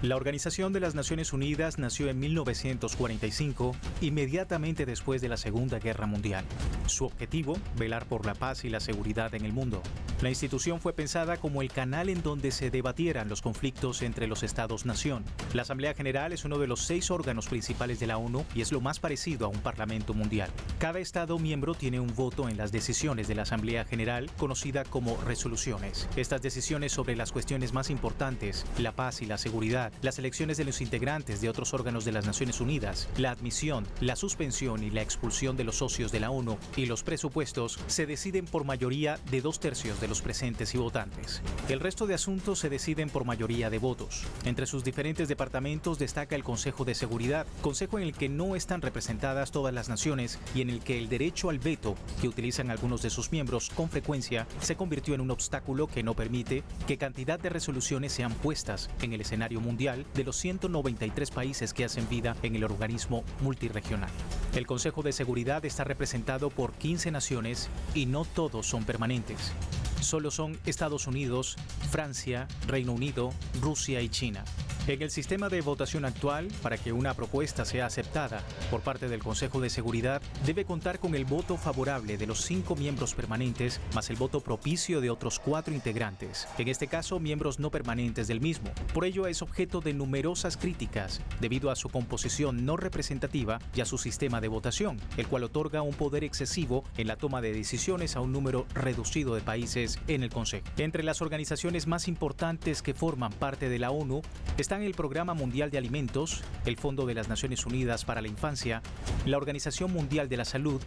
La Organización de las Naciones Unidas nació en 1945, inmediatamente después de la Segunda Guerra Mundial. Su objetivo, velar por la paz y la seguridad en el mundo. La institución fue pensada como el canal en donde se debatieran los conflictos entre los Estados-nación. La Asamblea General es uno de los 6 órganos principales de la ONU y es lo más parecido a un parlamento mundial. Cada Estado miembro tiene un voto en las decisiones de la Asamblea General, conocida como resoluciones. Estas decisiones sobre las cuestiones más importantes, la paz y la seguridad, las elecciones de los integrantes de otros órganos de las Naciones Unidas, la admisión, la suspensión y la expulsión de los socios de la ONU y los presupuestos se deciden por mayoría de 2/3 de los presentes y votantes. El resto de asuntos se deciden por mayoría de votos. Entre sus diferentes departamentos destaca el Consejo de Seguridad, consejo en el que no están representadas todas las naciones y en el que el derecho al veto que utilizan algunos de sus miembros con frecuencia se convirtió en un obstáculo que no permite que cantidad de resoluciones sean puestas en el escenario mundial de los 193 países que hacen vida en el organismo multirregional. El Consejo de Seguridad está representado por 15 naciones y no todos son permanentes. Solo son Estados Unidos, Francia, Reino Unido, Rusia y China. En el sistema de votación actual, para que una propuesta sea aceptada por parte del Consejo de Seguridad, debe contar con el voto favorable de los 5 miembros permanentes, más el voto propicio de otros 4 integrantes, en este caso miembros no permanentes del mismo. Por ello es objeto de numerosas críticas, debido a su composición no representativa y a su sistema de votación, el cual otorga un poder excesivo en la toma de decisiones a un número reducido de países en el Consejo. Entre las organizaciones más importantes que forman parte de la ONU están el Programa Mundial de Alimentos, el Fondo de las Naciones Unidas para la Infancia, la Organización Mundial de la Salud,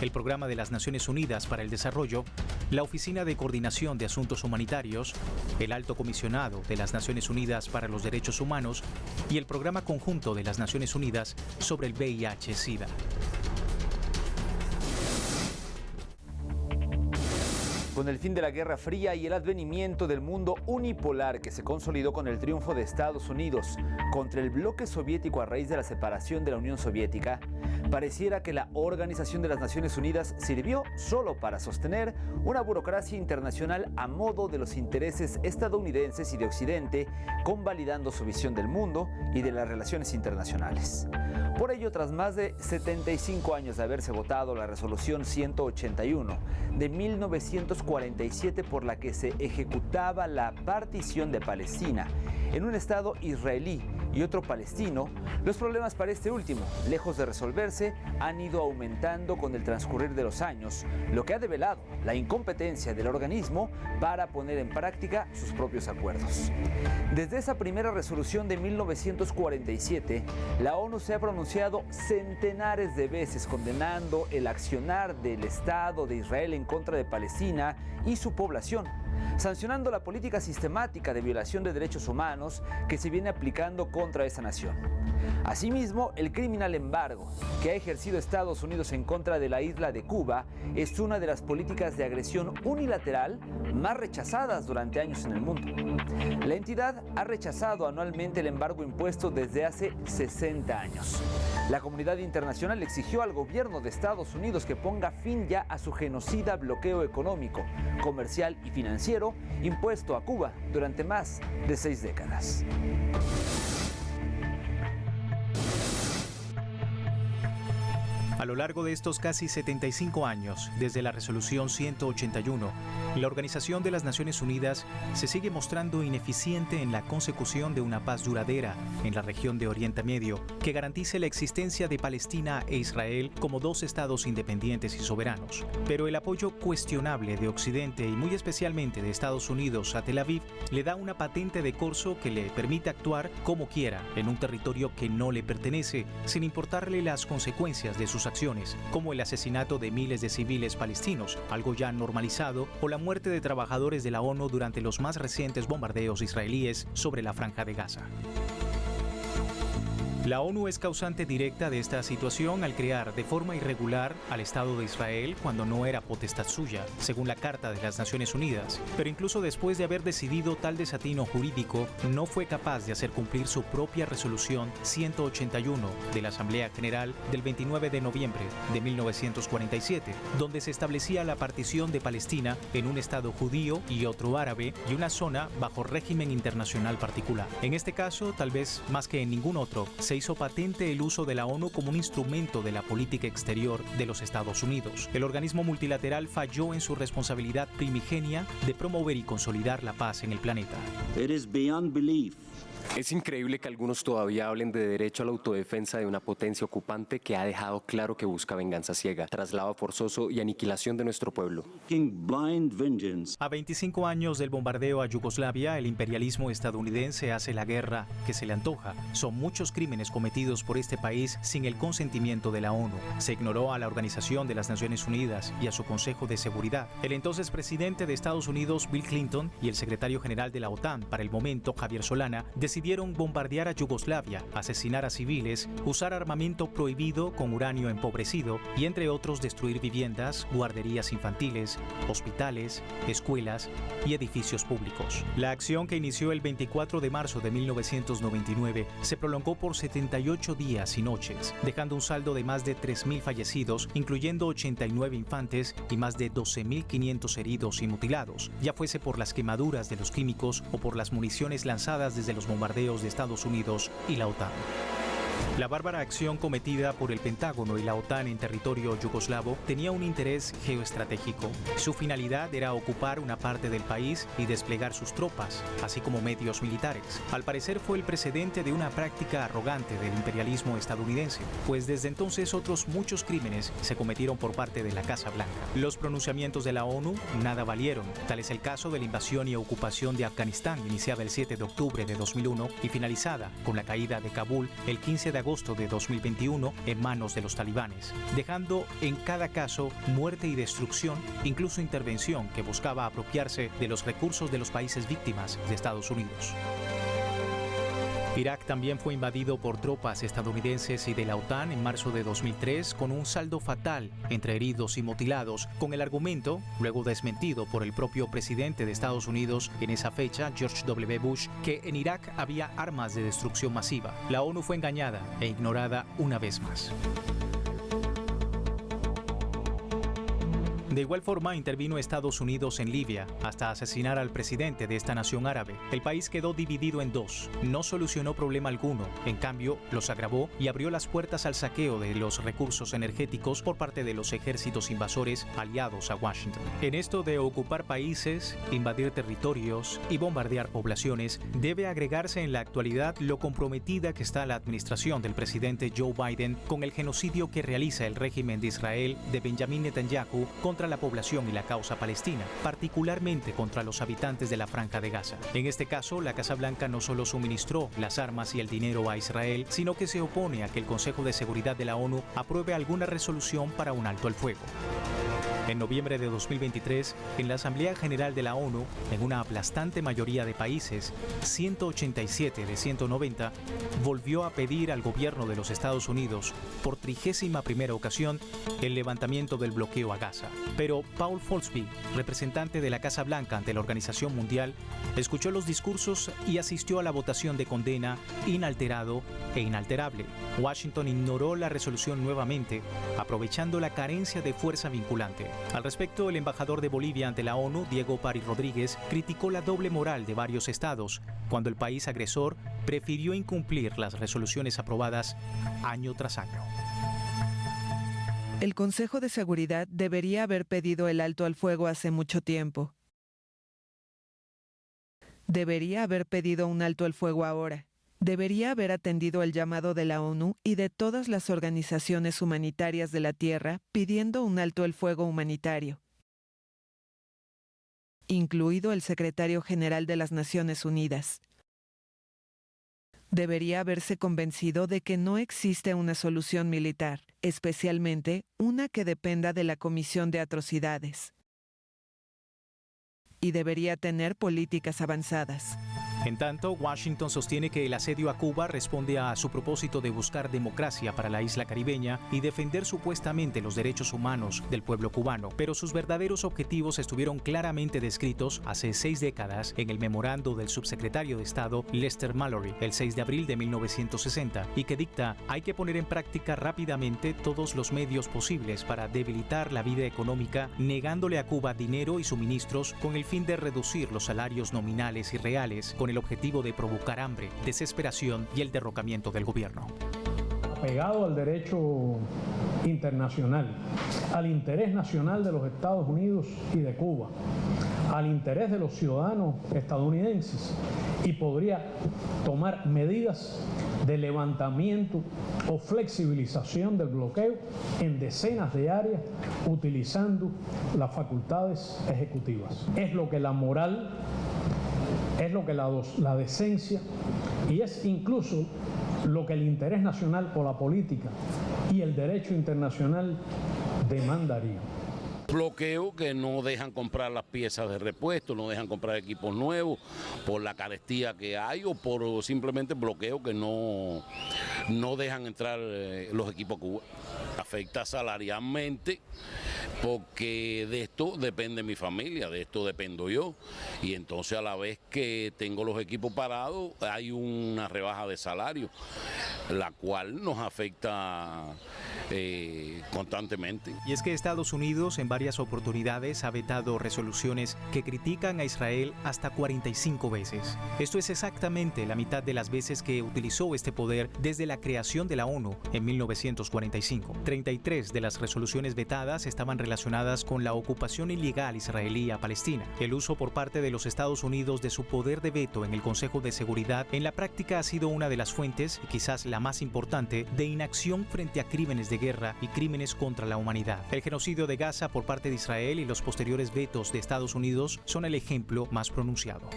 el Programa de las Naciones Unidas para el Desarrollo, la Oficina de Coordinación de Asuntos Humanitarios, el Alto Comisionado de las Naciones Unidas para los Derechos Humanos y el Programa Conjunto de las Naciones Unidas sobre el VIH-Sida. Con el fin de la Guerra Fría y el advenimiento del mundo unipolar que se consolidó con el triunfo de Estados Unidos contra el bloque soviético a raíz de la separación de la Unión Soviética, pareciera que la Organización de las Naciones Unidas sirvió solo para sostener una burocracia internacional a modo de los intereses estadounidenses y de Occidente, convalidando su visión del mundo y de las relaciones internacionales. Por ello, tras más de 75 años de haberse votado la Resolución 181 de 1947 por la que se ejecutaba la partición de Palestina en un Estado israelí y otro palestino, los problemas para este último, lejos de resolverse, han ido aumentando con el transcurrir de los años, lo que ha develado la incompetencia del organismo para poner en práctica sus propios acuerdos. Desde esa primera resolución de 1947, la ONU se ha pronunciado centenares de veces condenando el accionar del Estado de Israel en contra de Palestina y su población, sancionando la política sistemática de violación de derechos humanos que se viene aplicando contra esa nación. Asimismo, el criminal embargo que ha ejercido Estados Unidos en contra de la isla de Cuba es una de las políticas de agresión unilateral más rechazadas durante años en el mundo. La entidad ha rechazado anualmente el embargo impuesto desde hace 60 años. La comunidad internacional exigió al gobierno de Estados Unidos que ponga fin ya a su genocida bloqueo económico, comercial y financiero impuesto a Cuba durante más de 6 décadas. A lo largo de estos casi 75 años, desde la Resolución 181, la Organización de las Naciones Unidas se sigue mostrando ineficiente en la consecución de una paz duradera en la región de Oriente Medio que garantice la existencia de Palestina e Israel como 2 estados independientes y soberanos. Pero el apoyo cuestionable de Occidente y muy especialmente de Estados Unidos a Tel Aviv le da una patente de corso que le permite actuar como quiera en un territorio que no le pertenece, sin importarle las consecuencias de sus acciones, como el asesinato de miles de civiles palestinos, algo ya normalizado, o la muerte de trabajadores de la ONU durante los más recientes bombardeos israelíes sobre la Franja de Gaza. La ONU es causante directa de esta situación al crear de forma irregular al Estado de Israel cuando no era potestad suya, según la Carta de las Naciones Unidas. Pero incluso después de haber decidido tal desatino jurídico, no fue capaz de hacer cumplir su propia resolución 181 de la Asamblea General del 29 de noviembre de 1947, donde se establecía la partición de Palestina en un Estado judío y otro árabe y una zona bajo régimen internacional particular. En este caso, tal vez más que en ningún otro, se hizo patente el uso de la ONU como un instrumento de la política exterior de los Estados Unidos. El organismo multilateral falló en su responsabilidad primigenia de promover y consolidar la paz en el planeta. It is beyond belief. Es increíble que algunos todavía hablen de derecho a la autodefensa de una potencia ocupante que ha dejado claro que busca venganza ciega, traslado forzoso y aniquilación de nuestro pueblo. A 25 años del bombardeo a Yugoslavia, el imperialismo estadounidense hace la guerra que se le antoja. Son muchos crímenes cometidos por este país sin el consentimiento de la ONU. Se ignoró a la Organización de las Naciones Unidas y a su Consejo de Seguridad. El entonces presidente de Estados Unidos, Bill Clinton, y el secretario general de la OTAN para el momento, Javier Solana, decidieron bombardear a Yugoslavia, asesinar a civiles, usar armamento prohibido con uranio empobrecido y, entre otros, destruir viviendas, guarderías infantiles, hospitales, escuelas y edificios públicos. La acción, que inició el 24 de marzo de 1999, se prolongó por 78 días y noches, dejando un saldo de más de 3.000 fallecidos, incluyendo 89 infantes y más de 12.500 heridos y mutilados, ya fuese por las quemaduras de los químicos o por las municiones lanzadas desde los bombardeos de Estados Unidos y la OTAN. La bárbara acción cometida por el Pentágono y la OTAN en territorio yugoslavo tenía un interés geoestratégico. Su finalidad era ocupar una parte del país y desplegar sus tropas, así como medios militares. Al parecer fue el precedente de una práctica arrogante del imperialismo estadounidense, pues desde entonces otros muchos crímenes se cometieron por parte de la Casa Blanca. Los pronunciamientos de la ONU nada valieron. Tal es el caso de la invasión y ocupación de Afganistán, iniciada el 7 de octubre de 2001 y finalizada con la caída de Kabul el 15 de agosto de 2021 en manos de los talibanes, dejando en cada caso muerte y destrucción, incluso intervención que buscaba apropiarse de los recursos de los países víctimas de Estados Unidos. Irak también fue invadido por tropas estadounidenses y de la OTAN en marzo de 2003, con un saldo fatal entre heridos y mutilados, con el argumento, luego desmentido por el propio presidente de Estados Unidos en esa fecha, George W. Bush, que en Irak había armas de destrucción masiva. La ONU fue engañada e ignorada una vez más. De igual forma, intervino Estados Unidos en Libia hasta asesinar al presidente de esta nación árabe. El país quedó dividido en dos. No solucionó problema alguno. En cambio, los agravó y abrió las puertas al saqueo de los recursos energéticos por parte de los ejércitos invasores aliados a Washington. En esto de ocupar países, invadir territorios y bombardear poblaciones, debe agregarse en la actualidad lo comprometida que está la administración del presidente Joe Biden con el genocidio que realiza el régimen de Israel de Benjamín Netanyahu contra la población y la causa palestina, particularmente contra los habitantes de la Franja de Gaza. En este caso, la Casa Blanca no solo suministró las armas y el dinero a Israel, sino que se opone a que el Consejo de Seguridad de la ONU apruebe alguna resolución para un alto el fuego. En noviembre de 2023, en la Asamblea General de la ONU, en una aplastante mayoría de países, 187 de 190, volvió a pedir al gobierno de los Estados Unidos, por 31ª ocasión, el levantamiento del bloqueo a Gaza. Pero Paul Folsby, representante de la Casa Blanca ante la Organización Mundial, escuchó los discursos y asistió a la votación de condena inalterado e inalterable. Washington ignoró la resolución nuevamente, aprovechando la carencia de fuerza vinculante. Al respecto, el embajador de Bolivia ante la ONU, Diego Pari Rodríguez, criticó la doble moral de varios estados, cuando el país agresor prefirió incumplir las resoluciones aprobadas año tras año. El Consejo de Seguridad debería haber pedido el alto al fuego hace mucho tiempo. Debería haber pedido un alto al fuego ahora. Debería haber atendido el llamado de la ONU y de todas las organizaciones humanitarias de la Tierra pidiendo un alto el fuego humanitario, incluido el secretario general de las Naciones Unidas. Debería haberse convencido de que no existe una solución militar, especialmente una que dependa de la Comisión de Atrocidades. Y debería tener políticas avanzadas. En tanto, Washington sostiene que el asedio a Cuba responde a su propósito de buscar democracia para la isla caribeña y defender supuestamente los derechos humanos del pueblo cubano, pero sus verdaderos objetivos estuvieron claramente descritos hace 6 décadas en el memorando del subsecretario de Estado Lester Mallory, el 6 de abril de 1960, y que dicta: hay que poner en práctica rápidamente todos los medios posibles para debilitar la vida económica, negándole a Cuba dinero y suministros con el fin de reducir los salarios nominales y reales, con el objetivo de provocar hambre, desesperación y el derrocamiento del gobierno. Apegado al derecho internacional, al interés nacional de los Estados Unidos y de Cuba, al interés de los ciudadanos estadounidenses, y podría tomar medidas de levantamiento o flexibilización del bloqueo en decenas de áreas utilizando las facultades ejecutivas. Es lo que la moral, es lo que la decencia y es incluso lo que el interés nacional o la política y el derecho internacional demandaría. Bloqueo que no dejan comprar las piezas de repuesto, no dejan comprar equipos nuevos por la carestía que hay o por simplemente bloqueo que no dejan entrar los equipos a Cuba. Afecta salarialmente porque de esto depende mi familia, de esto dependo yo, y entonces a la vez que tengo los equipos parados hay una rebaja de salario, la cual nos afecta constantemente. Y es que Estados Unidos en varias oportunidades ha vetado resoluciones que critican a Israel hasta 45 veces. Esto es exactamente la mitad de las veces que utilizó este poder desde la creación de la ONU en 1945. 33 de las resoluciones vetadas estaban relacionadas con la ocupación ilegal israelí a Palestina. El uso por parte de los Estados Unidos de su poder de veto en el Consejo de Seguridad en la práctica ha sido una de las fuentes, y quizás la más importante, de inacción frente a crímenes de guerra y crímenes contra la humanidad. El genocidio de Gaza por parte de Israel y los posteriores vetos de Estados Unidos son el ejemplo más pronunciado.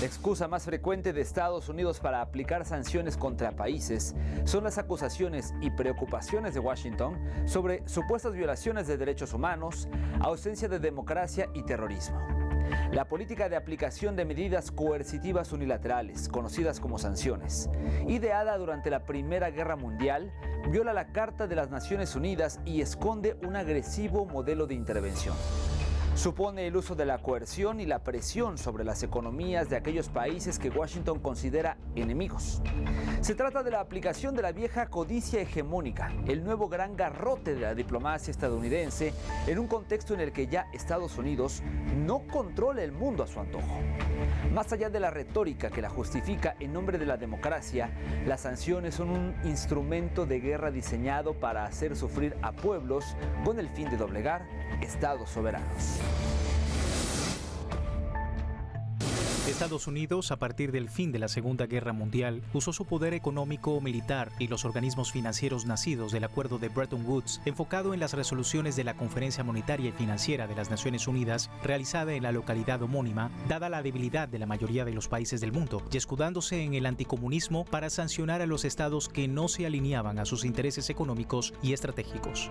La excusa más frecuente de Estados Unidos para aplicar sanciones contra países son las acusaciones y preocupaciones de Washington sobre supuestas violaciones de derechos humanos, ausencia de democracia y terrorismo. La política de aplicación de medidas coercitivas unilaterales, conocidas como sanciones, ideada durante la Primera Guerra Mundial, viola la Carta de las Naciones Unidas y esconde un agresivo modelo de intervención. Supone el uso de la coerción y la presión sobre las economías de aquellos países que Washington considera enemigos. Se trata de la aplicación de la vieja codicia hegemónica, el nuevo gran garrote de la diplomacia estadounidense, en un contexto en el que ya Estados Unidos no controla el mundo a su antojo. Más allá de la retórica que la justifica en nombre de la democracia, las sanciones son un instrumento de guerra diseñado para hacer sufrir a pueblos con el fin de doblegar estados soberanos. Estados Unidos, a partir del fin de la Segunda Guerra Mundial, usó su poder económico, militar y los organismos financieros nacidos del Acuerdo de Bretton Woods, enfocado en las resoluciones de la Conferencia Monetaria y Financiera de las Naciones Unidas, realizada en la localidad homónima, dada la debilidad de la mayoría de los países del mundo, y escudándose en el anticomunismo para sancionar a los estados que no se alineaban a sus intereses económicos y estratégicos.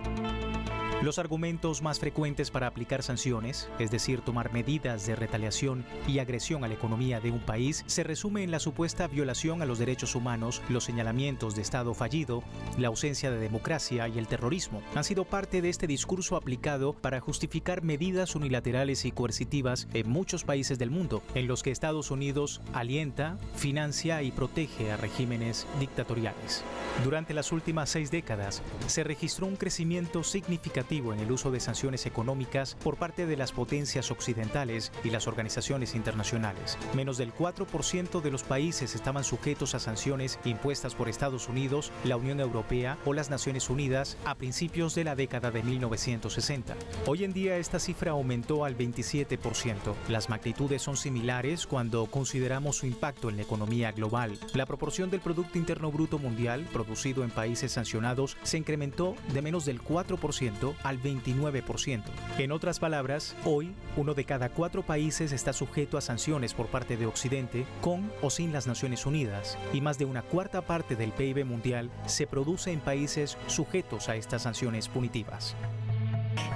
Los argumentos más frecuentes para aplicar sanciones, es decir, tomar medidas de retaliación y agresión a la economía de un país, se resume en la supuesta violación a los derechos humanos, los señalamientos de Estado fallido, la ausencia de democracia y el terrorismo. Han sido parte de este discurso aplicado para justificar medidas unilaterales y coercitivas en muchos países del mundo, en los que Estados Unidos alienta, financia y protege a regímenes dictatoriales. Durante las últimas 6 décadas, se registró un crecimiento significativo en el uso de sanciones económicas por parte de las potencias occidentales y las organizaciones internacionales. Menos del 4% de los países estaban sujetos a sanciones impuestas por Estados Unidos, la Unión Europea o las Naciones Unidas a principios de la década de 1960. Hoy en día esta cifra aumentó al 27%. Las magnitudes son similares cuando consideramos su impacto en la economía global. La proporción del Producto Interno Bruto Mundial producido en países sancionados se incrementó de menos del 4% al 29%. En otras palabras, hoy, 1 de cada 4 países está sujeto a sanciones por parte de Occidente, con o sin las Naciones Unidas, y más de una cuarta parte del PIB mundial se produce en países sujetos a estas sanciones punitivas.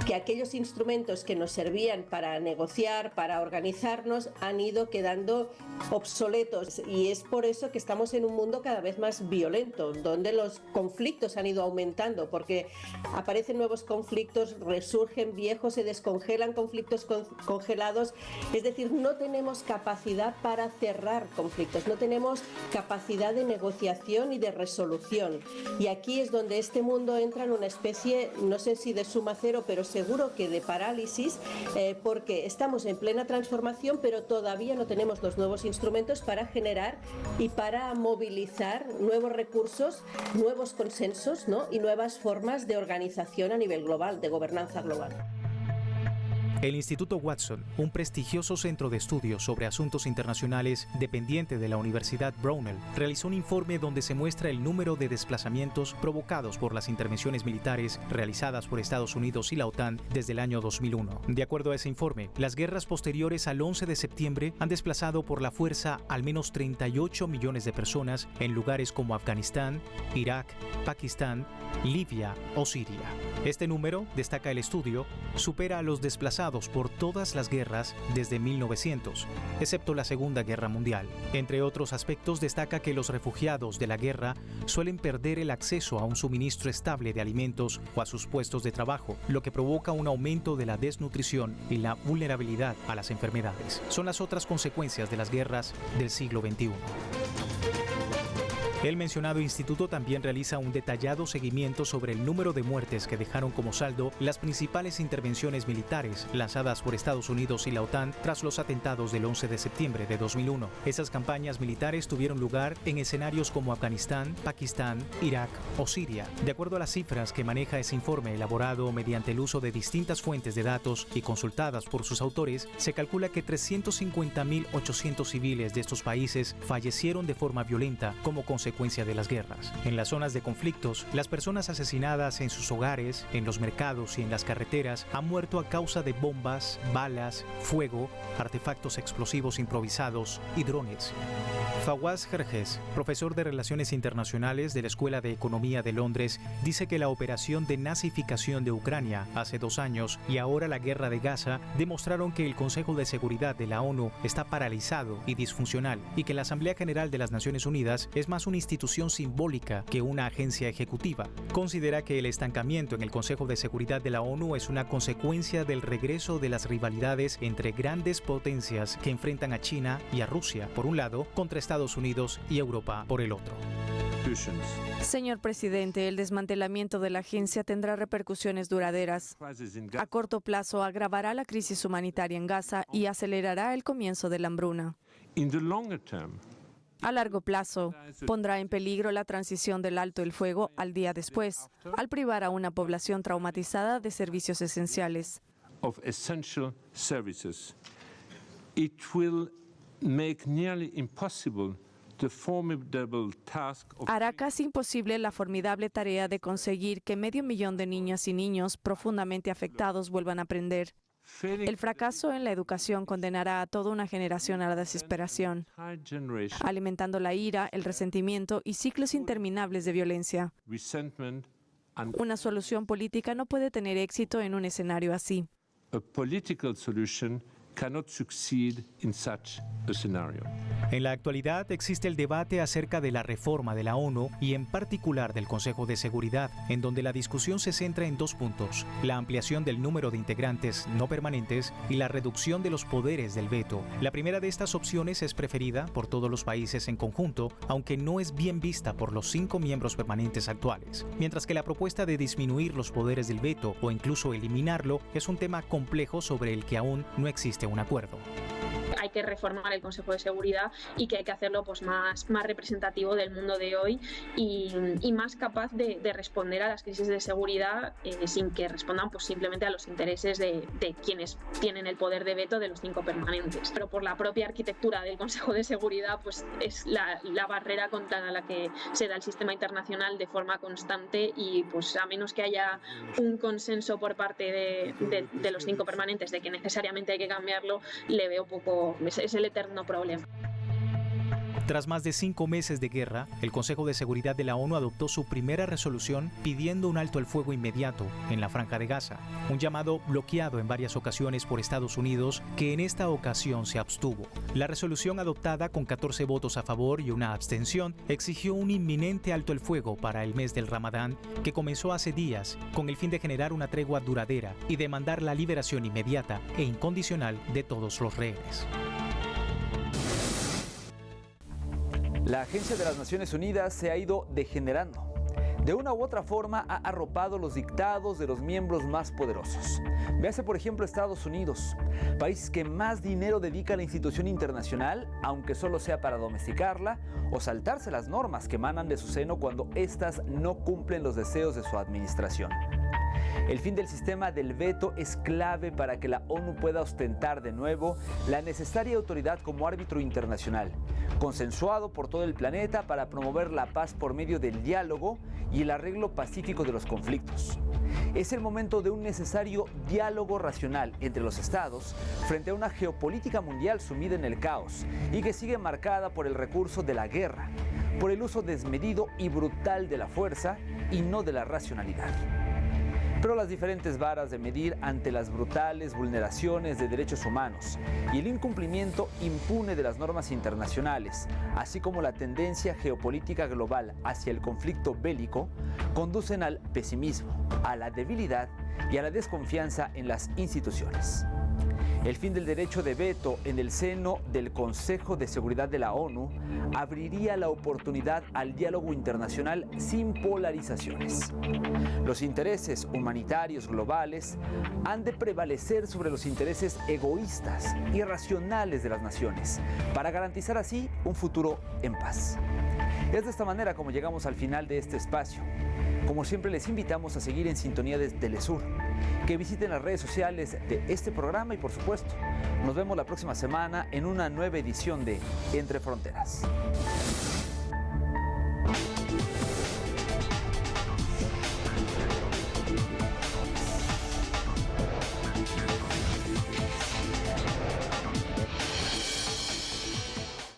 Que aquellos instrumentos que nos servían para negociar, para organizarnos, han ido quedando obsoletos, y es por eso que estamos en un mundo cada vez más violento, donde los conflictos han ido aumentando, porque aparecen nuevos conflictos, resurgen viejos, se descongelan conflictos congelados, es decir, no tenemos capacidad para cerrar conflictos, no tenemos capacidad de negociación y de resolución, y aquí es donde este mundo entra en una especie, no sé si de suma cero, pero seguro que de parálisis, porque estamos en plena transformación, pero todavía no tenemos los nuevos instrumentos para generar y para movilizar nuevos recursos, nuevos consensos, ¿no? Y nuevas formas de organización a nivel global, de gobernanza global. El Instituto Watson, un prestigioso centro de estudios sobre asuntos internacionales dependiente de la Universidad Brownell, realizó un informe donde se muestra el número de desplazamientos provocados por las intervenciones militares realizadas por Estados Unidos y la OTAN desde el año 2001. De acuerdo a ese informe, las guerras posteriores al 11 de septiembre han desplazado por la fuerza al menos 38 millones de personas en lugares como Afganistán, Irak, Pakistán, Libia o Siria. Este número, destaca el estudio, supera a los desplazados por todas las guerras desde 1900, excepto la Segunda Guerra Mundial. Entre otros aspectos, destaca que los refugiados de la guerra suelen perder el acceso a un suministro estable de alimentos o a sus puestos de trabajo, lo que provoca un aumento de la desnutrición y la vulnerabilidad a las enfermedades. Son las otras consecuencias de las guerras del siglo XXI. El mencionado instituto también realiza un detallado seguimiento sobre el número de muertes que dejaron como saldo las principales intervenciones militares lanzadas por Estados Unidos y la OTAN tras los atentados del 11 de septiembre de 2001. Esas campañas militares tuvieron lugar en escenarios como Afganistán, Pakistán, Irak o Siria. De acuerdo a las cifras que maneja ese informe elaborado mediante el uso de distintas fuentes de datos y consultadas por sus autores, se calcula que 350.800 civiles de estos países fallecieron de forma violenta como consecuencia de las guerras. En las zonas de conflictos, las personas asesinadas en sus hogares, en los mercados y en las carreteras han muerto a causa de bombas, balas, fuego, artefactos explosivos improvisados y drones. Fawaz Gerges, profesor de Relaciones Internacionales de la Escuela de Economía de Londres, dice que la operación de nazificación de Ucrania hace 2 años y ahora la guerra de Gaza demostraron que el Consejo de Seguridad de la ONU está paralizado y disfuncional, y que la Asamblea General de las Naciones Unidas es más una institución simbólica que una agencia ejecutiva. Considera que el estancamiento en el Consejo de Seguridad de la ONU es una consecuencia del regreso de las rivalidades entre grandes potencias que enfrentan a China y a Rusia, por un lado, contra Estados Unidos y Europa por el otro. Señor presidente, el desmantelamiento de la agencia tendrá repercusiones duraderas. A corto plazo agravará la crisis humanitaria en Gaza y acelerará el comienzo de la hambruna. A largo plazo, pondrá en peligro la transición del alto el fuego al día después, al privar a una población traumatizada de servicios esenciales. Hará casi imposible la formidable tarea de conseguir que 500.000 de niñas y niños profundamente afectados vuelvan a aprender. El fracaso en la educación condenará a toda una generación a la desesperación, alimentando la ira, el resentimiento y ciclos interminables de violencia. Una solución política no puede tener éxito en un escenario así. En la actualidad existe el debate acerca de la reforma de la ONU y en particular del Consejo de Seguridad, en donde la discusión se centra en 2 puntos: la ampliación del número de integrantes no permanentes y la reducción de los poderes del veto. La primera de estas opciones es preferida por todos los países en conjunto, aunque no es bien vista por los 5 miembros permanentes actuales, mientras que la propuesta de disminuir los poderes del veto o incluso eliminarlo es un tema complejo sobre el que aún no existe un acuerdo. Hay que reformar el Consejo de Seguridad y que hay que hacerlo pues más representativo del mundo de hoy y más capaz de responder a las crisis de seguridad sin que respondan pues simplemente a los intereses de quienes tienen el poder de veto de los 5 permanentes. Pero por la propia arquitectura del Consejo de Seguridad pues es la barrera contra la que se da el sistema internacional de forma constante y pues a menos que haya un consenso por parte de los 5 permanentes de que necesariamente hay que cambiarlo, le veo poco, es el eterno problema. Tras más de 5 meses de guerra, el Consejo de Seguridad de la ONU adoptó su primera resolución pidiendo un alto el fuego inmediato en la Franja de Gaza, un llamado bloqueado en varias ocasiones por Estados Unidos, que en esta ocasión se abstuvo. La resolución, adoptada con 14 votos a favor y una abstención, exigió un inminente alto el fuego para el mes del Ramadán, que comenzó hace días, con el fin de generar una tregua duradera y demandar la liberación inmediata e incondicional de todos los rehenes. La Agencia de las Naciones Unidas se ha ido degenerando. De una u otra forma ha arropado los dictados de los miembros más poderosos. Véase por ejemplo Estados Unidos, país que más dinero dedica a la institución internacional, aunque solo sea para domesticarla o saltarse las normas que emanan de su seno cuando éstas no cumplen los deseos de su administración. El fin del sistema del veto es clave para que la ONU pueda ostentar de nuevo la necesaria autoridad como árbitro internacional, consensuado por todo el planeta para promover la paz por medio del diálogo y el arreglo pacífico de los conflictos. Es el momento de un necesario diálogo racional entre los estados frente a una geopolítica mundial sumida en el caos y que sigue marcada por el recurso de la guerra, por el uso desmedido y brutal de la fuerza y no de la racionalidad. Pero las diferentes varas de medir ante las brutales vulneraciones de derechos humanos y el incumplimiento impune de las normas internacionales, así como la tendencia geopolítica global hacia el conflicto bélico, conducen al pesimismo, a la debilidad y a la desconfianza en las instituciones. El fin del derecho de veto en el seno del Consejo de Seguridad de la ONU abriría la oportunidad al diálogo internacional sin polarizaciones. Los intereses humanitarios globales han de prevalecer sobre los intereses egoístas y racionales de las naciones, para garantizar así un futuro en paz. Es de esta manera como llegamos al final de este espacio. Como siempre, les invitamos a seguir en sintonía de Telesur, que visiten las redes sociales de este programa y, por supuesto, nos vemos la próxima semana en una nueva edición de Entre Fronteras.